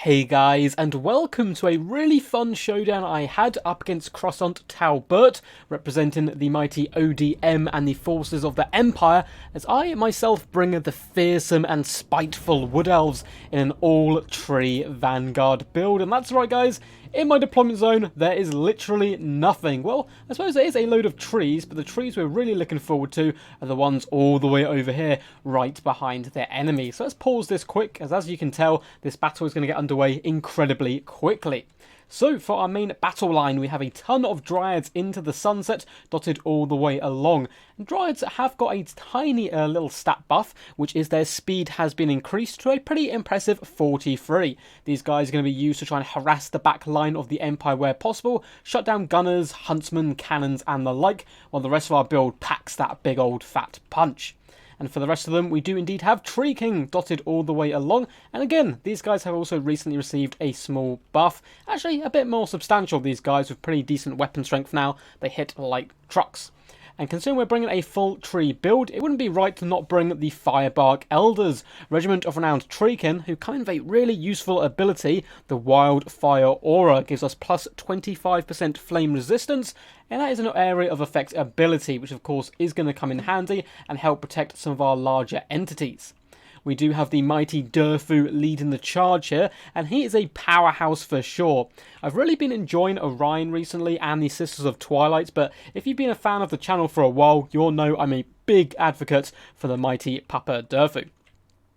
Hey guys, and welcome to a really fun showdown I had up against Croissant Talbot, representing the mighty ODM and the forces of the Empire, as I myself bring the fearsome and spiteful Wood Elves in an all-tree Vanguard build. And that's right guys, in my deployment zone there is literally nothing. Well, I suppose there is a load of trees, but the trees we're really looking forward to are the ones all the way over here, right behind their enemy. So let's pause this quick, as you can tell, this battle is going to get underway incredibly quickly. So for our main battle line, we have a ton of Dryads into the sunset, dotted all the way along. And Dryads have got a tiny little stat buff, which is their speed has been increased to a pretty impressive 43. These guys are going to be used to try and harass the back line of the Empire where possible, shut down gunners, huntsmen, cannons and the like, while the rest of our build packs that big old fat punch. And for the rest of them, we do indeed have Tree King dotted all the way along. And again, these guys have also recently received a small buff. Actually, a bit more substantial, these guys, with pretty decent weapon strength now. They hit like trucks. And considering we're bringing a full tree build, it wouldn't be right to not bring the Firebark Elders, regiment of renowned treekin, who come in with a really useful ability. The Wildfire Aura gives us plus 25% flame resistance, and that is an area of effect ability, which of course is going to come in handy and help protect some of our larger entities. We do have the mighty Durfu leading the charge here, and he is a powerhouse for sure. I've really been enjoying Orion recently and the Sisters of Twilight, but if you've been a fan of the channel for a while, you'll know I'm a big advocate for the mighty Papa Durfu.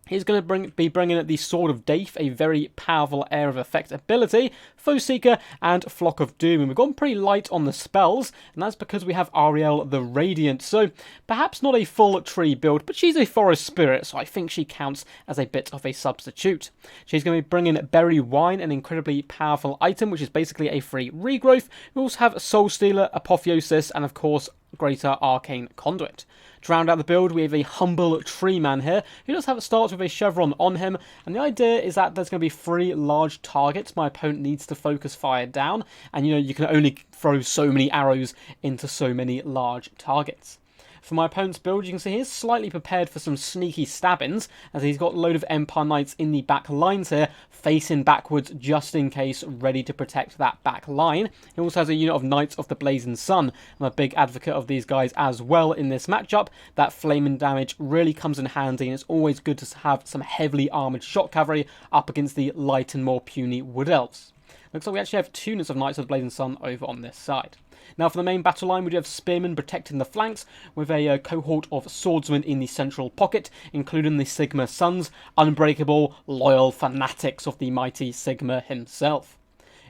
He's going to be bringing the Sword of Daith, a very powerful area of effect ability, Foe Seeker, and Flock of Doom. And we've gone pretty light on the spells, and that's because we have Ariel the Radiant. So perhaps not a full tree build, but she's a forest spirit, so I think she counts as a bit of a substitute. She's going to be bringing Berry Wine, an incredibly powerful item, which is basically a free regrowth. We also have Soul Stealer, Apotheosis, and of course, Greater Arcane Conduit. To round out the build, we have a humble tree man here, who does have starts with a chevron on him, and the idea is that there's going to be 3 large targets my opponent needs to focus fire down, and you can only throw so many arrows into so many large targets. For my opponent's build, you can see he's slightly prepared for some sneaky stabbings, as he's got a load of Empire Knights in the back lines here, facing backwards just in case, ready to protect that back line. He also has a unit of Knights of the Blazing Sun. I'm a big advocate of these guys as well in this matchup. That flaming damage really comes in handy, and it's always good to have some heavily armoured shot cavalry up against the light and more puny Wood Elves. Looks like we actually have 2 units of Knights of the Blazing Sun over on this side. Now for the main battle line, we do have Spearmen protecting the flanks, with a cohort of Swordsmen in the central pocket, including the Sigma Sons, unbreakable, loyal fanatics of the mighty Sigma himself.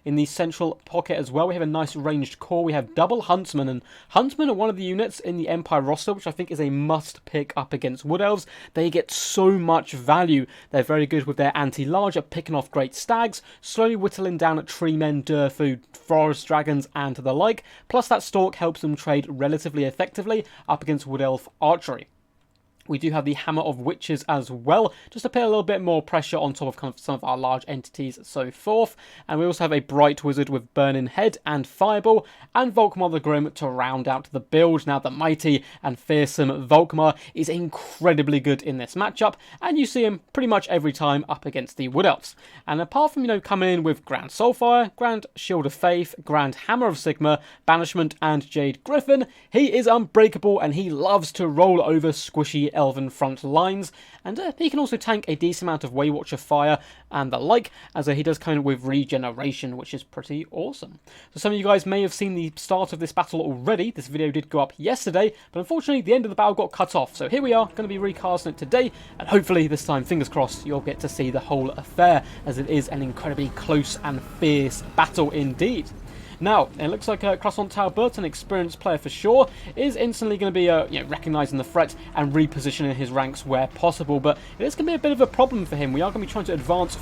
In the central pocket as well, we have a nice ranged core. We have double Huntsmen, and Huntsmen are one of the units in the Empire roster, which I think is a must pick up against Wood Elves. They get so much value. They're very good with their anti-large at picking off great stags, slowly whittling down at tree men, Durfu, forest dragons, and the like. Plus that stalk helps them trade relatively effectively up against Wood Elf archery. We do have the Hammer of Witches as well, just to put a little bit more pressure on top of some of our large entities and so forth. And we also have a Bright Wizard with Burning Head and Fireball, and Volkmar the Grim to round out the build. Now the mighty and fearsome Volkmar is incredibly good in this matchup, and you see him pretty much every time up against the Wood Elves. And apart from, coming in with Grand Soulfire, Grand Shield of Faith, Grand Hammer of Sigma, Banishment, and Jade Griffin, he is unbreakable, and he loves to roll over squishy elven front lines, and he can also tank a decent amount of Waywatcher fire and the like, as he does come in with regeneration, which is pretty awesome. So some of you guys may have seen the start of this battle already. This video did go up yesterday, but unfortunately the end of the battle got cut off, so here we are going to be recasting it today, and hopefully this time, fingers crossed, you'll get to see the whole affair, as it is an incredibly close and fierce battle indeed. Now, it looks like Croissant Talbot, an experienced player for sure, is instantly going to be recognising the threat and repositioning his ranks where possible, but it is going to be a bit of a problem for him. We are going to be trying to advance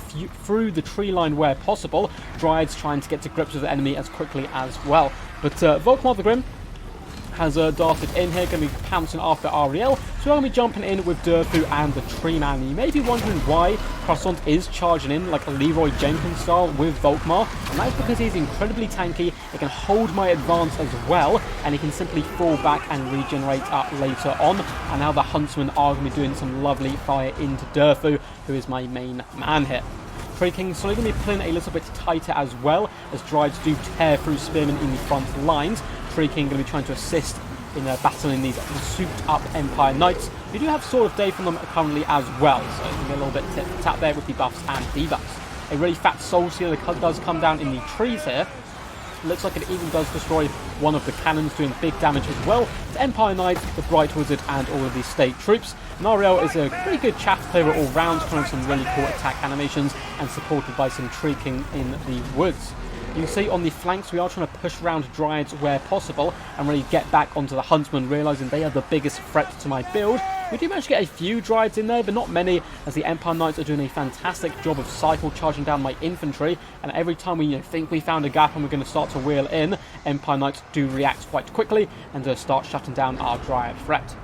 through the tree line where possible, Dryads trying to get to grips with the enemy as quickly as well. But Volkmar the Grim has darted in here, going to be pouncing after Ariel, so we're going to be jumping in with Durfu and the Tree Man. You may be wondering why Croissant is charging in like a Leroy Jenkins style with Volkmar, and that's because he's incredibly tanky. He can hold my advance as well, and he can simply fall back and regenerate up later on. And now the Huntsmen are going to be doing some lovely fire into Durfu, who is my main man here. Tree King slowly going to be pulling a little bit tighter as well, as Dryades do tear through Spearmen in the front lines. Tree King going to be trying to assist in battling these souped-up Empire Knights. We do have Sword of Day from them currently as well, so you can get a little bit tap there with the buffs and debuffs. A really fat Soul Sealer does come down in the trees here. It looks like it even does destroy one of the cannons, doing big damage as well to Empire Knight, the Bright Wizard, and all of the state troops. And Ariel is a pretty good chaff player all round, throwing some really cool attack animations and supported by some Tree King in the woods. You can see on the flanks we are trying to push around Dryads where possible and really get back onto the Huntsmen, realising they are the biggest threat to my build. We do manage to get a few Dryads in there, but not many, as the Empire Knights are doing a fantastic job of cycle charging down my infantry, and every time we think we found a gap and we're going to start to wheel in, Empire Knights do react quite quickly and start shutting down our Dryad threat.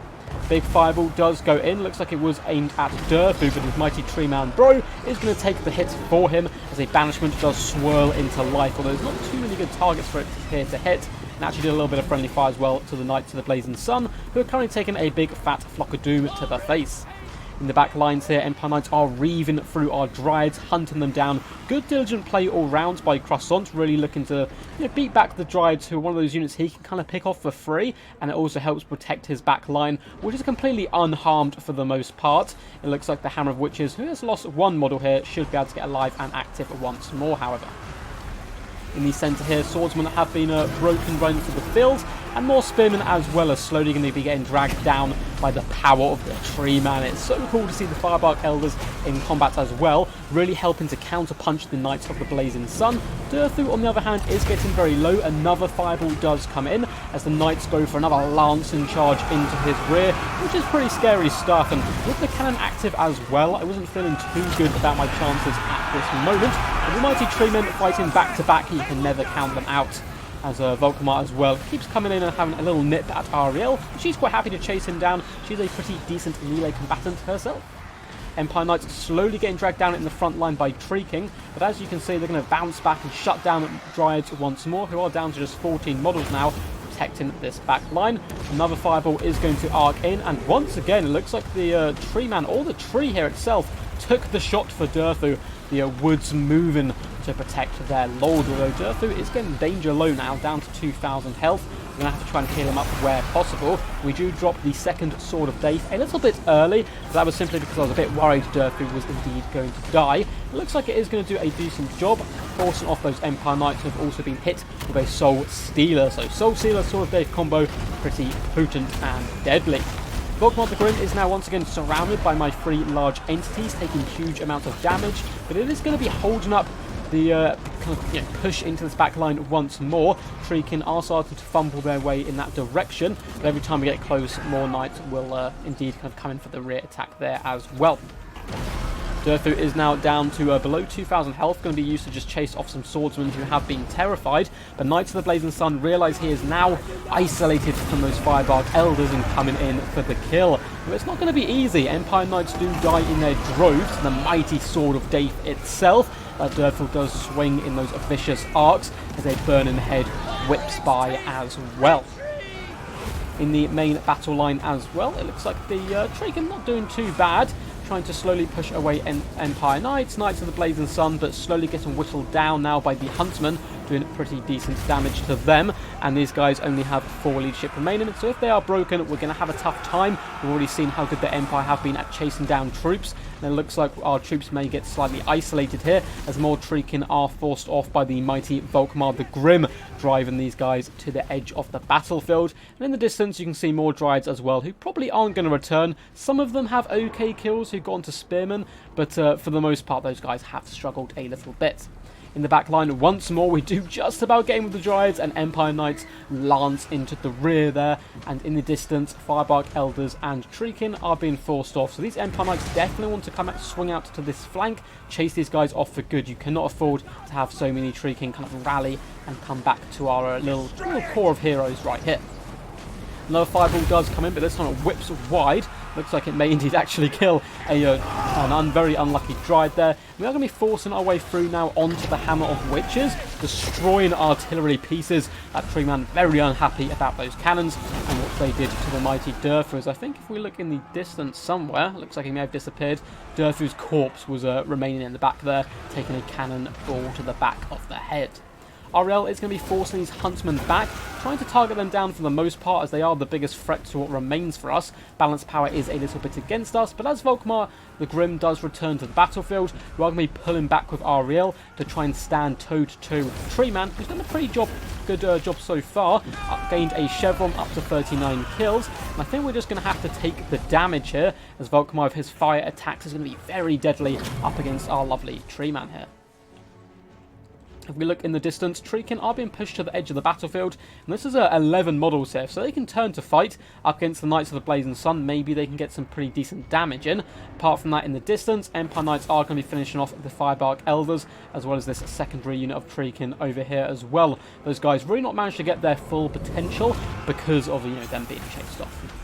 Big fireball does go in. Looks like it was aimed at Durfu, but his mighty tree man bro is going to take the hit for him, as a banishment does swirl into life, although there's not too many good targets for it here to hit. And actually did a little bit of friendly fire as well to the Knights of the Blazing Sun, who are currently taking a big fat flock of doom to the face. In the back lines here, Empire Knights are reaving through our Dryads, hunting them down. Good diligent play all round by Croissant, really looking to beat back the Dryads, who are one of those units he can kind of pick off for free, and it also helps protect his back line, which is completely unharmed for the most part. It looks like the Hammer of Witches, who has lost one model here, should be able to get alive and active once more, however. In the centre here, swordsmen have been broken right into the field, and more spearmen as well, as slowly going to be getting dragged down by the power of the tree man. It's so cool to see the Firebark Elders in combat as well, really helping to counter-punch the Knights of the Blazing Sun. Durfu, on the other hand, is getting very low. Another fireball does come in, as the Knights go for another lancing charge into his rear, which is pretty scary stuff. And with the cannon active as well, I wasn't feeling too good about my chances at this moment. With the mighty tree men fighting back-to-back, you can never count them out. As Volkmar as well keeps coming in and having a little nip at Ariel. She's quite happy to chase him down. She's a pretty decent melee combatant herself. Empire Knights slowly getting dragged down in the front line by Tree King, but as you can see, they're going to bounce back and shut down Dryads once more, who are down to just 14 models now, protecting this back line. Another fireball is going to arc in, and once again, it looks like the tree man, or the tree here itself, took the shot for Durfu. The woods moving to protect their lord, although Durfu is getting danger low now, down to 2,000 health. We're going to have to try and heal him up where possible. We do drop the second Sword of Day a little bit early, but that was simply because I was a bit worried Durfu was indeed going to die. It looks like it is going to do a decent job, forcing off those Empire Knights who have also been hit with a Soul Stealer. So Soul Stealer, Sword of Day combo, pretty potent and deadly. Volkmar the Grim is now once again surrounded by my three large entities, taking huge amounts of damage, but it is going to be holding up the push into this back line once more. Tree King are starting to fumble their way in that direction, but every time we get close, more Knights will indeed kind of come in for the rear attack there as well. Durfu is now down to below 2,000 health, going to be used to just chase off some swordsmen who have been terrified. But Knights of the Blazing Sun realise he is now isolated from those Firebark Elders and coming in for the kill. But it's not going to be easy. Empire Knights do die in their droves to the mighty Sword of Day itself. Durfu does swing in those vicious arcs as a burning head whips by as well. In the main battle line as well, it looks like the Tree King not doing too bad, trying to slowly push away Empire Knights, Knights of the Blazing Sun, but slowly getting whittled down now by the Huntsmen, doing pretty decent damage to them. And these guys only have 4 leadership remaining, so if they are broken, we're going to have a tough time. We've already seen how good the Empire have been at chasing down troops, and it looks like our troops may get slightly isolated here, as more Tree King are forced off by the mighty Volkmar the Grim, driving these guys to the edge of the battlefield. And in the distance, you can see more Dryads as well, who probably aren't going to return. Some of them have okay kills who got onto Spearmen, but for the most part, those guys have struggled a little bit. In the back line, once more, we do just about get in with the Dryads, and Empire Knights lance into the rear there. And in the distance, Firebark Elders and Tree King are being forced off. So these Empire Knights definitely want to come out, swing out to this flank, chase these guys off for good. You cannot afford to have so many Tree King kind of rally and come back to our little core of heroes right here. Another fireball does come in, but this time it whips wide. Looks like it may indeed actually kill an very unlucky Dryad there. We are going to be forcing our way through now onto the Hammer of Witches, destroying artillery pieces. That tree man very unhappy about those cannons and what they did to the mighty Durthu's. I think if we look in the distance somewhere, looks like he may have disappeared. Durthu's corpse was remaining in the back there, taking a cannon ball to the back of the head. Ariel is going to be forcing these huntsmen back, trying to target them down for the most part, as they are the biggest threat to what remains for us. Balance power is a little bit against us, but as Volkmar the Grim does return to the battlefield, we are going to be pulling back with Ariel to try and stand toe-to-toe with Tree Man, who's done a pretty good job so far. Gained a chevron up to 39 kills, and I think we're just going to have to take the damage here, as Volkmar with his fire attacks is going to be very deadly up against our lovely Tree Man here. If we look in the distance, Treekin are being pushed to the edge of the battlefield, and this is 11 models here, so they can turn to fight up against the Knights of the Blazing Sun. Maybe they can get some pretty decent damage in. Apart from that, in the distance, Empire Knights are going to be finishing off the Firebark Elves, as well as this secondary unit of Treekin over here as well. Those guys really not managed to get their full potential because of them being chased off.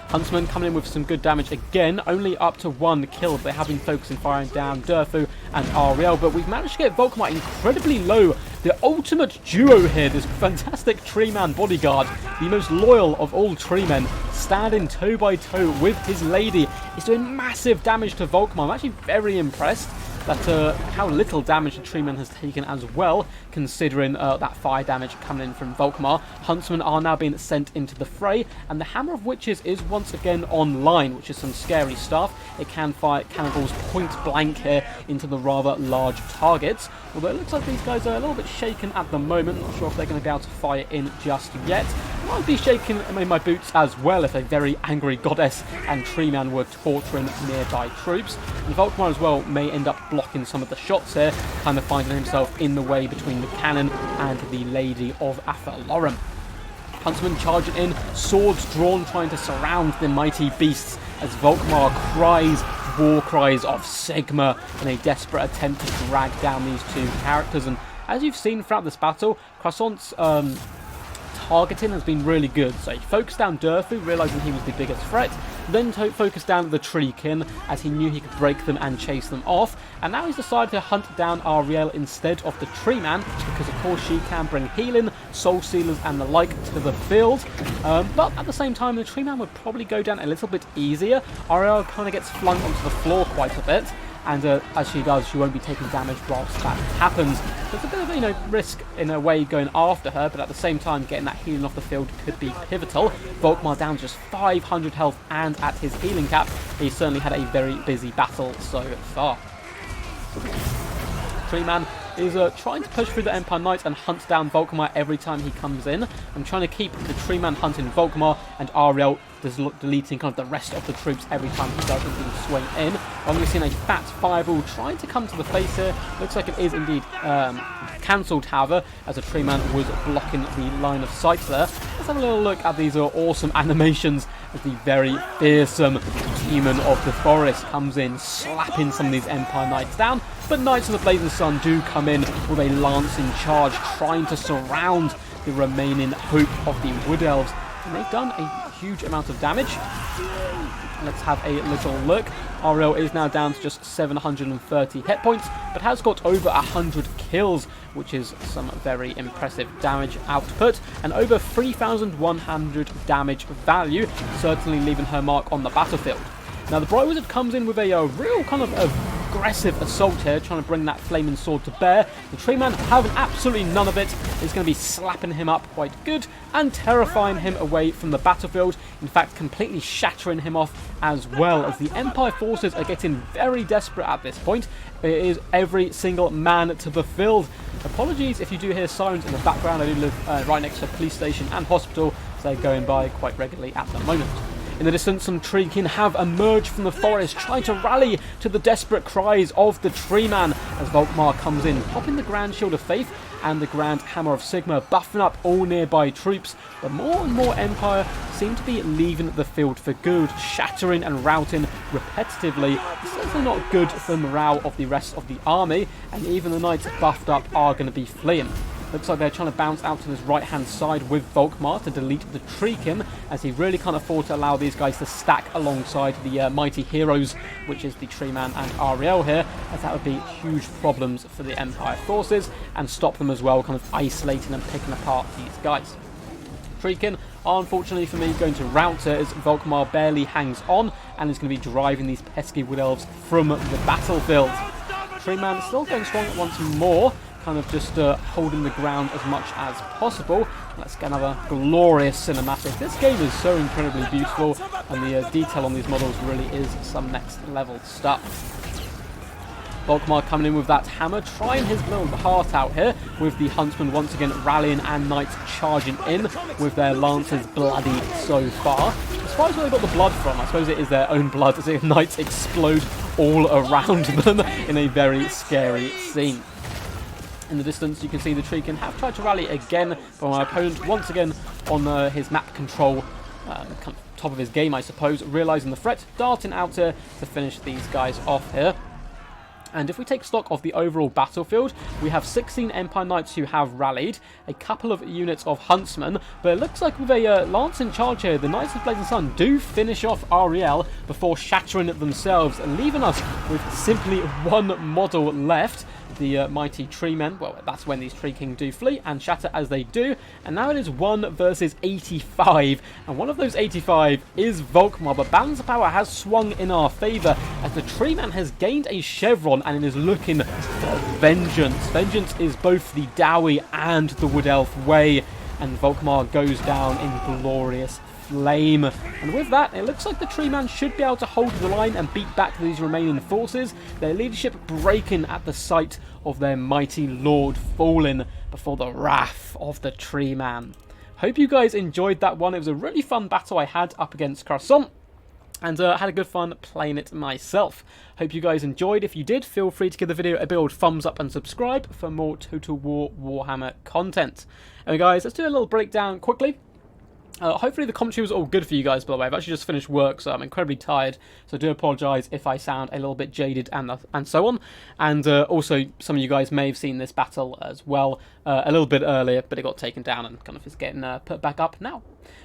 Huntsman coming in with some good damage again, only up to 1 kill, but they have been focusing firing down Durthu and Ariel, but we've managed to get Volkmar incredibly low. The ultimate duo here, this fantastic Tree Man bodyguard, the most loyal of all Tree Men, standing toe by toe with his lady, is doing massive damage to Volkmar. I'm actually very impressed that how little damage the Tree Man has taken as well, considering that fire damage coming in from Volkmar. Huntsmen are now being sent into the fray, and the Hammer of Witches is once again online, which is some scary stuff. It can fire cannonballs point blank here into the rather large targets, although it looks like these guys are a little bit shaken at the moment. Not sure if they're going to be able to fire in just yet. I'd be shaking in my boots as well if a very angry goddess and Tree Man were torturing nearby troops. And Volkmar as well may end up blocking some of the shots here, kind of finding himself in the way between the cannon and the Lady of Athalorum. Huntsman charging in, swords drawn, trying to surround the mighty beasts as Volkmar cries war cries of Sigma in a desperate attempt to drag down these two characters. And as you've seen throughout this battle, Croissant's targeting has been really good. So he focused down Durthu, realising he was the biggest threat, then focused down the Treekin as he knew he could break them and chase them off, and now he's decided to hunt down Ariel instead of the Tree Man, because of course she can bring healing, soul sealers and the like to the field, but at the same time the Tree Man would probably go down a little bit easier. Ariel kind of gets flung onto the floor quite a bit, and as she does, she won't be taking damage whilst that happens. So it's a bit of risk in a way going after her, but at the same time getting that healing off the field could be pivotal. Volkmar down to just 500 health and at his healing cap. He certainly had a very busy battle so far. Tree Man is trying to push through the Empire Knights and hunt down Volkmar every time he comes in. I'm trying to keep the Tree Man hunting Volkmar and Ariel deleting kind of the rest of the troops every time he does indeed swing in. I'm going to see a fat fireball trying to come to the face here. Looks like it is indeed cancelled, however, as the Tree Man was blocking the line of sight there. Let's have a little look at these awesome animations as the very fearsome demon of the forest comes in, slapping some of these Empire Knights down. But Knights of the Blazing Sun do come in with a lancing charge, trying to surround the remaining hope of the Wood Elves. And they've done a huge amount of damage. Let's have a little look. Ariel is now down to just 730 hit points, but has got over 100 kills, which is some very impressive damage output, and over 3,100 damage value, certainly leaving her mark on the battlefield. Now the Bright Wizard comes in with a real kind of aggressive assault here, trying to bring that flaming sword to bear. The Tree Man having absolutely none of it, is going to be slapping him up quite good and terrifying him away from the battlefield, in fact completely shattering him off as well, as the Empire forces are getting very desperate at this point. It is every single man to the field. Apologies if you do hear sirens in the background. I do live right next to a police station and hospital, so they're going by quite regularly at the moment. In the distance, some Treekin have emerged from the forest, trying to rally to the desperate cries of the Tree Man as Volkmar comes in, popping the Grand Shield of Faith and the Grand Hammer of Sigma, buffing up all nearby troops. But more and more Empire seem to be leaving the field for good, shattering and routing repetitively. It's certainly not good for the morale of the rest of the army, and even the Knights buffed up are going to be fleeing. Looks like they're trying to bounce out to this right-hand side with Volkmar to delete the Treekin, as he really can't afford to allow these guys to stack alongside the mighty heroes, which is the Treeman and Ariel here, as that would be huge problems for the Empire forces, and stop them as well, kind of isolating and picking apart these guys. Treekin, unfortunately for me, going to rout it as Volkmar barely hangs on, and is going to be driving these pesky Wood Elves from the battlefield. Treeman still going strong once more, kind of just holding the ground as much as possible. Let's get another glorious cinematic. This game is so incredibly beautiful, and the detail on these models really is some next level stuff. Volkmar coming in with that hammer, trying his little heart out here, with the Huntsman once again rallying and Knights charging in with their lances bloody so far. As far as where they got the blood from, I suppose it is their own blood, as the Knights explode all around them in a very scary scene. In the distance, you can see the Treekin have tried to rally again, but my opponent once again on his map control, kind of top of his game, I suppose, realising the threat, darting out here to finish these guys off here. And if we take stock of the overall battlefield, we have 16 Empire Knights who have rallied, a couple of units of Huntsmen, but it looks like with a Lance in charge here, the Knights of Blazing Sun do finish off Ariel before shattering it themselves, leaving us with simply one model left. The mighty Treemen. Well, that's when these Tree King do flee and shatter as they do. And now it is 1 versus 85. And one of those 85 is Volkmar. But balance of power has swung in our favour as the Treeman has gained a chevron and it is looking for vengeance. Vengeance is both the Dowie and the Wood Elf way. And Volkmar goes down in glorious flame. And with that, it looks like the Treeman should be able to hold the line and beat back these remaining forces, their leadership breaking at the sight of their mighty lord falling before the wrath of the Treeman. Hope you guys enjoyed that one. It was a really fun battle I had up against Croissant, and had a good fun playing it myself. Hope you guys enjoyed. If you did, feel free to give the video a big old thumbs up and subscribe for more Total War Warhammer content. Anyway guys, let's do a little breakdown quickly. Hopefully the commentary was all good for you guys, by the way. I've actually just finished work, so I'm incredibly tired. So I do apologise if I sound a little bit jaded and so on. And also, some of you guys may have seen this battle as well a little bit earlier, but it got taken down and kind of is getting put back up now.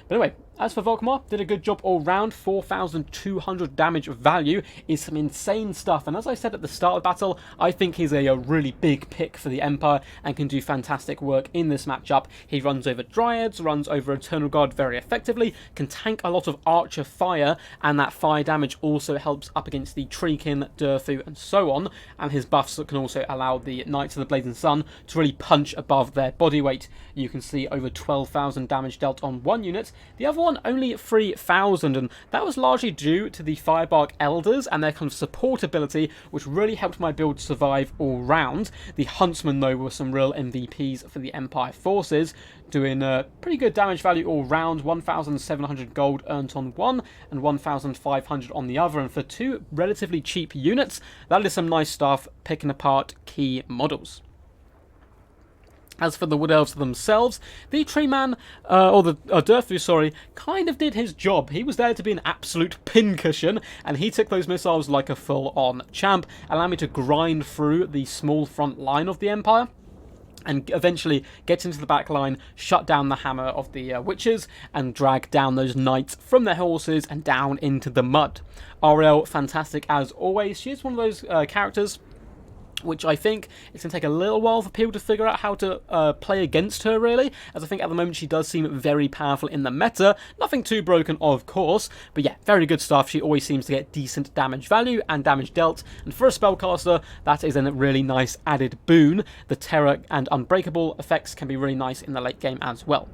But anyway, as for Volkmar, did a good job all round. 4,200 damage value is some insane stuff. And as I said at the start of the battle, I think he's a really big pick for the Empire and can do fantastic work in this matchup. He runs over Dryads, runs over Eternal Guard very effectively, can tank a lot of Archer fire, and that fire damage also helps up against the Treekin, Durfu, and so on. And his buffs can also allow the Knights of the Blazing Sun to really punch above their body weight. You can see over 12,000 damage dealt on one unit. The other one only 3,000, and that was largely due to the Firebark Elders and their kind of support ability, which really helped my build survive all round. The Huntsmen, though, were some real MVPs for the Empire forces, doing pretty good damage value all round. 1,700 gold earned on one and 1,500 on the other, and for two relatively cheap units, that is some nice stuff picking apart key models. As for the Wood Elves themselves, the Treeman, or the Durfu, sorry, kind of did his job. He was there to be an absolute pincushion, and he took those missiles like a full-on champ, allowing me to grind through the small front line of the Empire, and eventually get into the back line, shut down the hammer of the witches, and drag down those knights from their horses and down into the mud. Ariel, fantastic as always. She is one of those characters which I think it's going to take a little while for people to figure out how to play against her, really, as I think at the moment she does seem very powerful in the meta. Nothing too broken, of course, but yeah, very good stuff. She always seems to get decent damage value and damage dealt, and for a spellcaster, that is a really nice added boon. The Terror and Unbreakable effects can be really nice in the late game as well.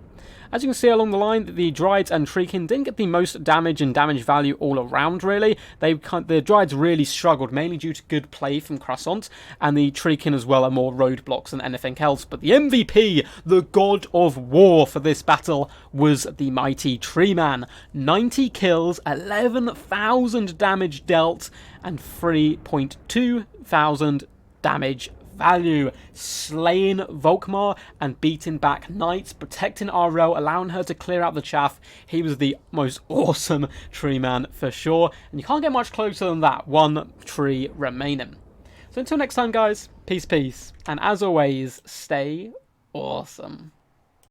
As you can see along the line, the Dryads and Treekin didn't get the most damage and damage value all around, really. The Dryads really struggled, mainly due to good play from Croissant, and the Treekin as well are more roadblocks than anything else. But the MVP, the God of War for this battle, was the mighty Treeman. 90 kills, 11,000 damage dealt, and 3.2 thousand damage value, slaying Volkmar and beating back Knights, protecting Ariel, allowing her to clear out the chaff. He was the most awesome Treeman for sure, and you can't get much closer than that. One tree remaining. So until next time, guys, peace, and as always, stay Awesome.